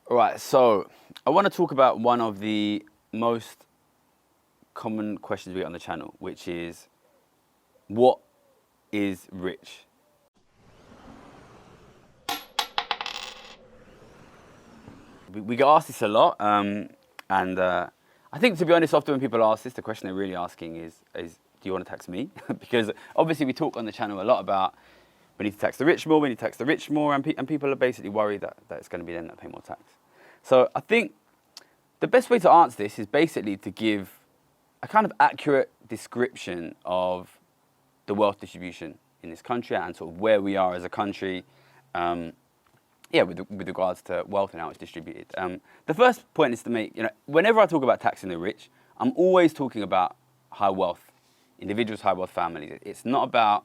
All right, so I want to talk about one of the most common questions we get on the channel, which is, what is rich? We get asked this a lot, and I think, to be honest, often when people ask this, the question they're really asking is do you want to tax me? Because obviously we talk on the channel a lot about we need to tax the rich more, we need to tax the rich more, and people are basically worried that it's going to be them that pay more tax. So I think the best way to answer this is basically to give a kind of accurate description of the wealth distribution in this country and sort of where we are as a country, with regards to wealth and how it's distributed. The first point is to make, whenever I talk about taxing the rich, I'm always talking about high wealth individuals, high wealth families. It's not about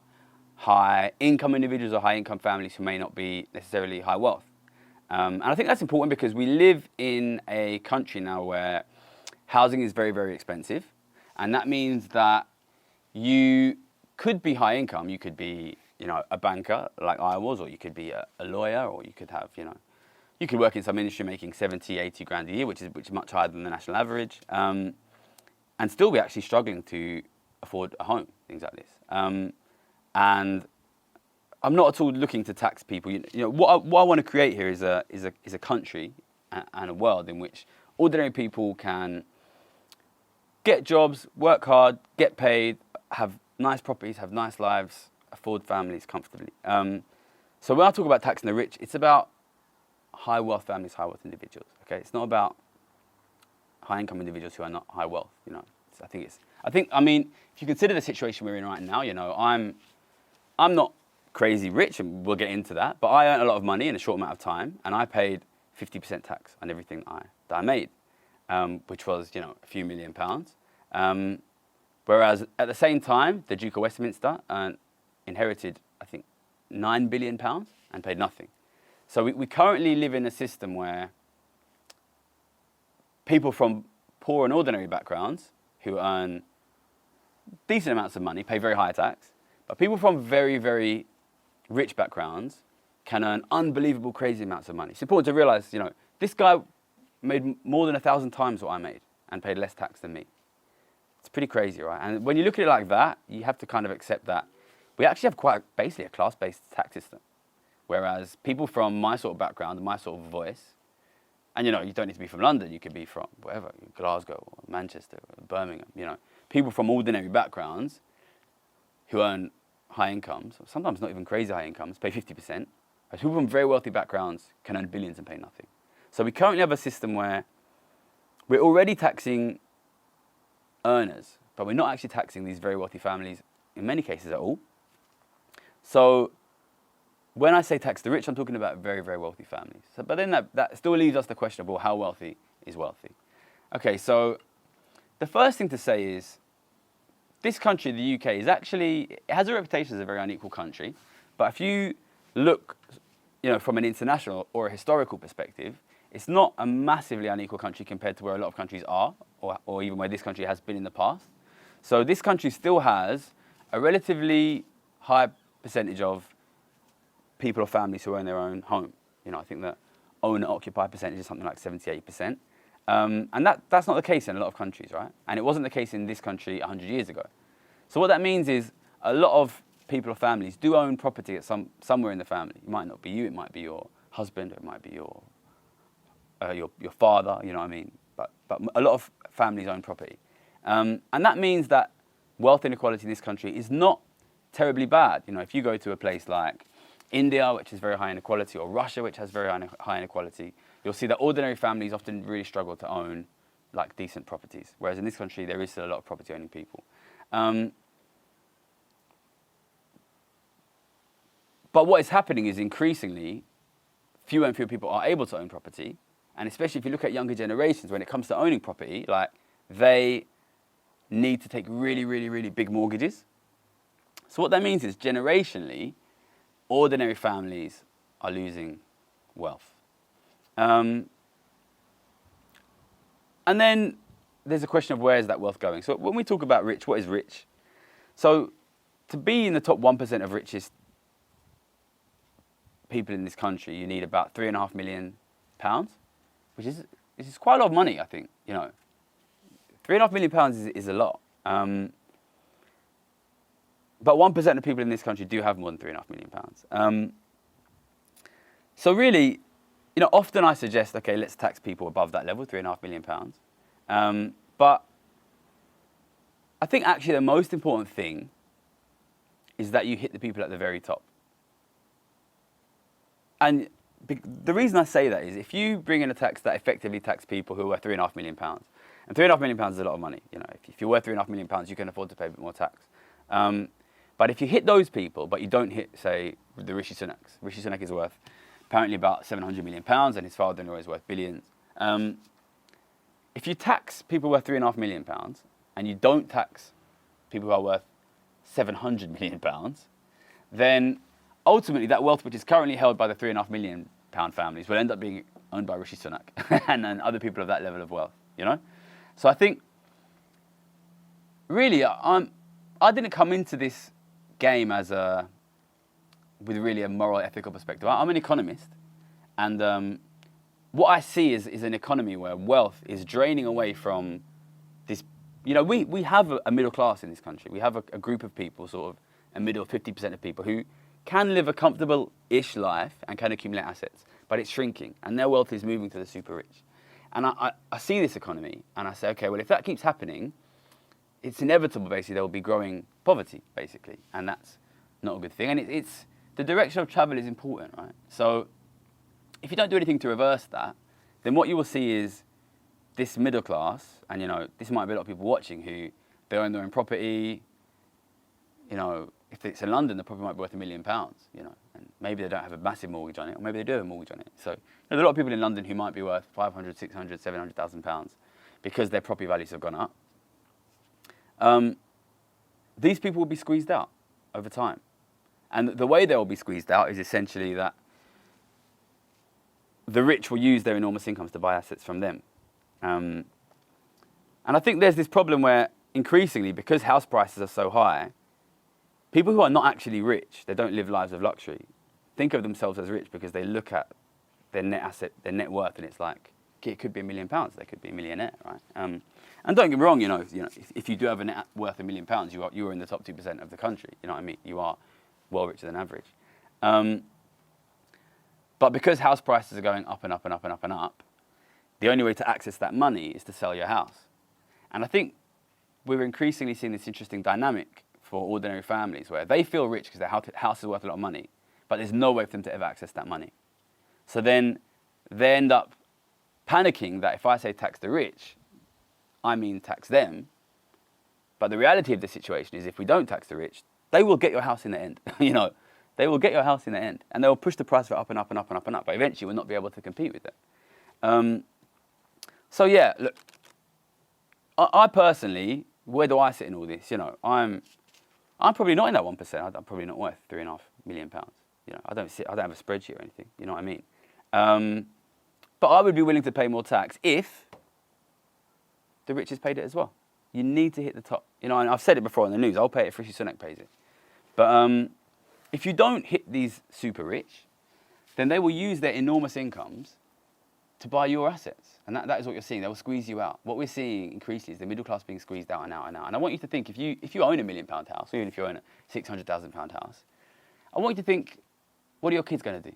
high income individuals or high income families who may not be necessarily high wealth. And I think that's important because we live in a country now where housing is very, very expensive. And that means that you could be high income. You could be, a banker like I was, or you could be a lawyer, or you could have, you could work in some industry making 70, 80 grand a year, which is much higher than the national average, and still be actually struggling to afford a home, things like this. And I'm not at all looking to tax people. What I want to create here is a country and a world in which ordinary people can get jobs, work hard, get paid, have nice properties, have nice lives, afford families comfortably. So when I talk about taxing the rich, it's about high wealth families, high wealth individuals. Okay, it's not about high income individuals who are not high wealth. I mean, if you consider the situation we're in right now, I'm not crazy rich, and we'll get into that, but I earned a lot of money in a short amount of time, and I paid 50% tax on everything that I made, which was, a few £1 million. Whereas at the same time, the Duke of Westminster inherited, I think, £9 billion and paid nothing. So we currently live in a system where people from poor and ordinary backgrounds who earn decent amounts of money pay very high tax, but people from very, very rich backgrounds can earn unbelievable, crazy amounts of money. It's important to realize, this guy made more than 1,000 times what I made and paid less tax than me. It's pretty crazy, right? And when you look at it like that, you have to kind of accept that we actually have basically a class-based tax system. Whereas people from my sort of background and my sort of voice, and you don't need to be from London, you could be from wherever, Glasgow or Manchester or Birmingham, people from ordinary backgrounds who earn high incomes, sometimes not even crazy high incomes, pay 50%. Whereas people from very wealthy backgrounds can earn billions and pay nothing. So we currently have a system where we're already taxing earners, but we're not actually taxing these very wealthy families in many cases at all. So when I say tax the rich, I'm talking about very, very wealthy families. But then that still leaves us the question of, well, how wealthy is wealthy? Okay, so the first thing to say is this country, the UK, it has a reputation as a very unequal country. But if you look, from an international or a historical perspective, it's not a massively unequal country compared to where a lot of countries are, or even where this country has been in the past. So this country still has a relatively high percentage of people or families who own their own home. I think the owner-occupied percentage is something like 78%. And that's not the case in a lot of countries, right? And it wasn't the case in this country 100 years ago. So what that means is a lot of people or families do own property at somewhere in the family. It might not be you, it might be your husband, or it might be your father, you know what I mean? But a lot of families own property. And that means that wealth inequality in this country is not terribly bad. If you go to a place like India, which is very high inequality, or Russia, which has very high inequality, you'll see that ordinary families often really struggle to own decent properties. Whereas in this country, there is still a lot of property owning people. But what is happening is increasingly, fewer and fewer people are able to own property. And especially if you look at younger generations, when it comes to owning property, they need to take really, really, really big mortgages. So what that means is, generationally, ordinary families are losing wealth. And then there's a question of where is that wealth going? So when we talk about rich, what is rich? So to be in the top 1% of richest people in this country, you need about £3.5 million. which is quite a lot of money, I think. You know, £3.5 million is a lot. But 1% of people in this country do have more than £3.5 million. So really, you know, often I suggest, okay, let's tax people above that level, £3.5 million. But I think actually the most important thing is that you hit the people at the very top. And the reason I say that is if you bring in a tax that effectively tax people who are worth £3.5 million, and £3.5 million is a lot of money, you know, if you're worth £3.5 million, you can afford to pay a bit more tax. But if you hit those people, but you don't hit, say, the Rishi Sunaks. Rishi Sunak is worth apparently about £700 million, and his father-in-law is worth billions. If you tax people worth £3.5 million, and you don't tax people who are worth £700 million, then ultimately that wealth which is currently held by the £3.5 million families will end up being owned by Rishi Sunak and other people of that level of wealth, you know? So I think, really, I didn't come into this game with really a moral, ethical perspective. I'm an economist, and what I see is an economy where wealth is draining away from this. You know, we have a middle class in this country. We have a group of people, sort of a middle 50% of people who can live a comfortable-ish life and can accumulate assets, but it's shrinking, and their wealth is moving to the super rich. And I see this economy, and I say, okay, well, if that keeps happening, it's inevitable, basically, there will be growing poverty, basically, and that's not a good thing. And it's the direction of travel is important, right? So if you don't do anything to reverse that, then what you will see is this middle class, and, you know, this might be a lot of people watching who they own their own property. You know, if it's in London, the property might be worth £1 million, you know, and maybe they don't have a massive mortgage on it, or maybe they do have a mortgage on it. So there's a lot of people in London who might be worth 500, 600, 700,000 pounds because their property values have gone up. These people will be squeezed out over time. And the way they will be squeezed out is essentially that the rich will use their enormous incomes to buy assets from them. And I think there's this problem where increasingly, because house prices are so high, people who are not actually rich, they don't live lives of luxury, think of themselves as rich because they look at their net asset, their net worth, and it's like, it could be £1 million, they could be a millionaire, right? And don't get me wrong, you know, if you do have a net worth £1 million, you are in the top 2% of the country. You know what I mean? You are well richer than average. But because house prices are going up and up and up and up and up, the only way to access that money is to sell your house. And I think we're increasingly seeing this interesting dynamic for ordinary families where they feel rich because their house is worth a lot of money, but there's no way for them to ever access that money. So then they end up panicking that if I say tax the rich, I mean tax them. But the reality of the situation is if we don't tax the rich, they will get your house in the end. You know, they will get your house in the end, and they will push the price of it up and up and up and up and up, but eventually we'll not be able to compete with them. So yeah, look, I personally, where do I sit in all this? You know, I'm probably not in that 1%. I'm probably not worth £3.5 million. You know, I don't have a spreadsheet or anything. You know what I mean? But I would be willing to pay more tax if the richest paid it as well. You need to hit the top. You know, and I've said it before on the news. I'll pay it if Rishi Sunak pays it. But if you don't hit these super rich, then they will use their enormous incomes to buy your assets. And that is what you're seeing. They will squeeze you out. What we're seeing increasingly is the middle class being squeezed out and out and out. And I want you to think, if you own £1 million house, or even if you own a £600,000 house, I want you to think, what are your kids going to do?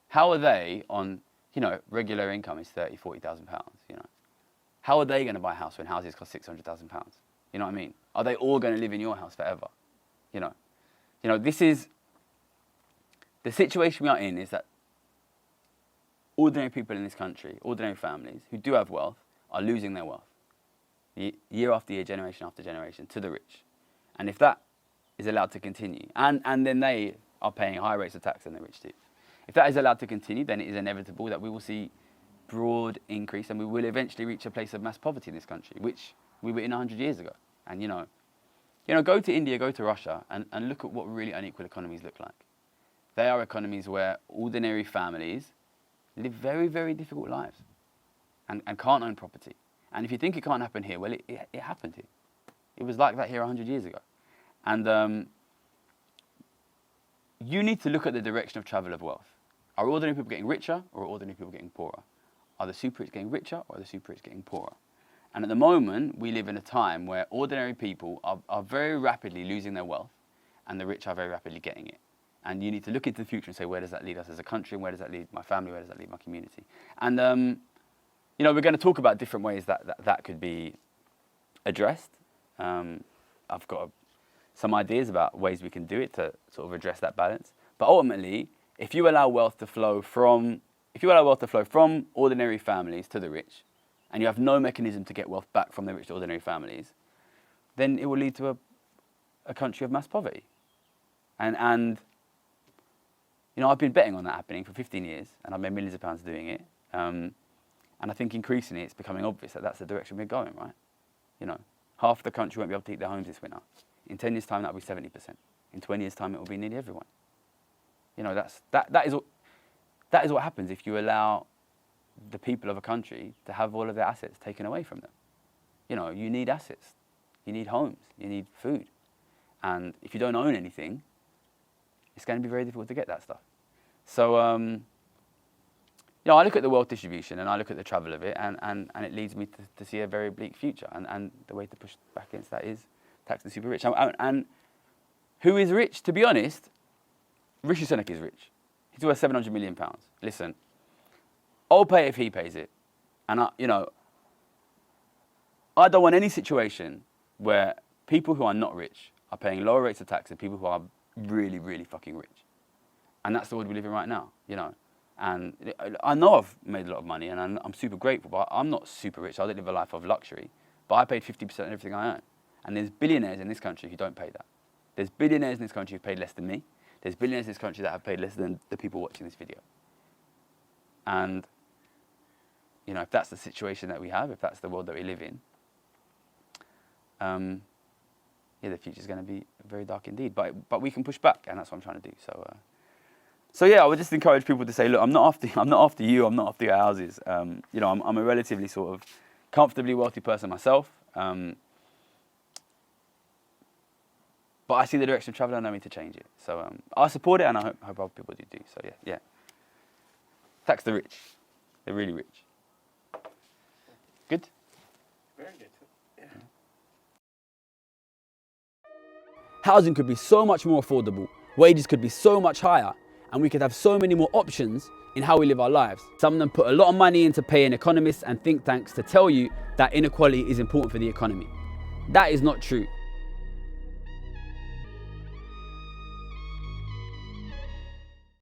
How are they on, you know, regular income is £30,000, £40,000, you know? How are they going to buy a house when houses cost £600,000? You know what I mean? Are they all going to live in your house forever? You know, this is, the situation we are in is that ordinary people in this country, ordinary families who do have wealth, are losing their wealth year after year, generation after generation, to the rich. And if that is allowed to continue, and then they are paying higher rates of tax than the rich do, if that is allowed to continue, then it is inevitable that we will see broad increase, and we will eventually reach a place of mass poverty in this country, which we were in 100 years ago. And you know, go to India, go to Russia, and look at what really unequal economies look like. They are economies where ordinary families live very, very difficult lives and can't own property. And if you think it can't happen here, well, it happened here. It was like that here 100 years ago. And you need to look at the direction of travel of wealth. Are ordinary people getting richer, or are ordinary people getting poorer? Are the super rich getting richer or are the super rich getting poorer? And at the moment, we live in a time where ordinary people are very rapidly losing their wealth and the rich are very rapidly getting it. And you need to look into the future and say, where does that lead us as a country, and where does that lead my family, where does that lead my community? And, you know, we're going to talk about different ways that could be addressed. I've got some ideas about ways we can do it to sort of address that balance. But ultimately, if you allow wealth to flow from ordinary families to the rich, and you have no mechanism to get wealth back from the rich to ordinary families, then it will lead to a country of mass poverty. And you know, I've been betting on that happening for 15 years, and I've made millions of pounds doing it. And I think increasingly it's becoming obvious that that's the direction we're going, right? You know, half the country won't be able to heat their homes this winter. In 10 years' time, that'll be 70%. In 20 years' time, it will be nearly everyone. You know, that is what happens if you allow the people of a country to have all of their assets taken away from them. You know, you need assets. You need homes. You need food. And if you don't own anything, it's going to be very difficult to get that stuff. So, you know, I look at the wealth distribution and I look at the travel of it, and it leads me to see a very bleak future. And the way to push back against that is tax the super rich. And who is rich? To be honest, Rishi Sunak is rich. He's worth £700 million. Listen, I'll pay if he pays it. And, you know, I don't want any situation where people who are not rich are paying lower rates of tax than people who are really, really fucking rich. And that's the world we live in right now, you know. And I know I've made a lot of money and I'm super grateful, but I'm not super rich. I don't live a life of luxury. But I paid 50% of everything I own. And there's billionaires in this country who don't pay that. There's billionaires in this country who've paid less than me. There's billionaires in this country that have paid less than the people watching this video. And, you know, if that's the situation that we have, if that's the world that we live in, yeah, the future's going to be very dark indeed. But we can push back, and that's what I'm trying to do. So yeah, I would just encourage people to say, look, I'm not after you, I'm not after your houses. You know, I'm a relatively sort of comfortably wealthy person myself. But I see the direction of travel and I need to change it. So I support it, and I hope other people do too. So yeah. Tax the rich, the really rich. Good? Very good. Yeah. Housing could be so much more affordable, wages could be so much higher, and we could have so many more options in how we live our lives. Some of them put a lot of money into paying economists and think tanks to tell you that inequality is important for the economy. That is not true.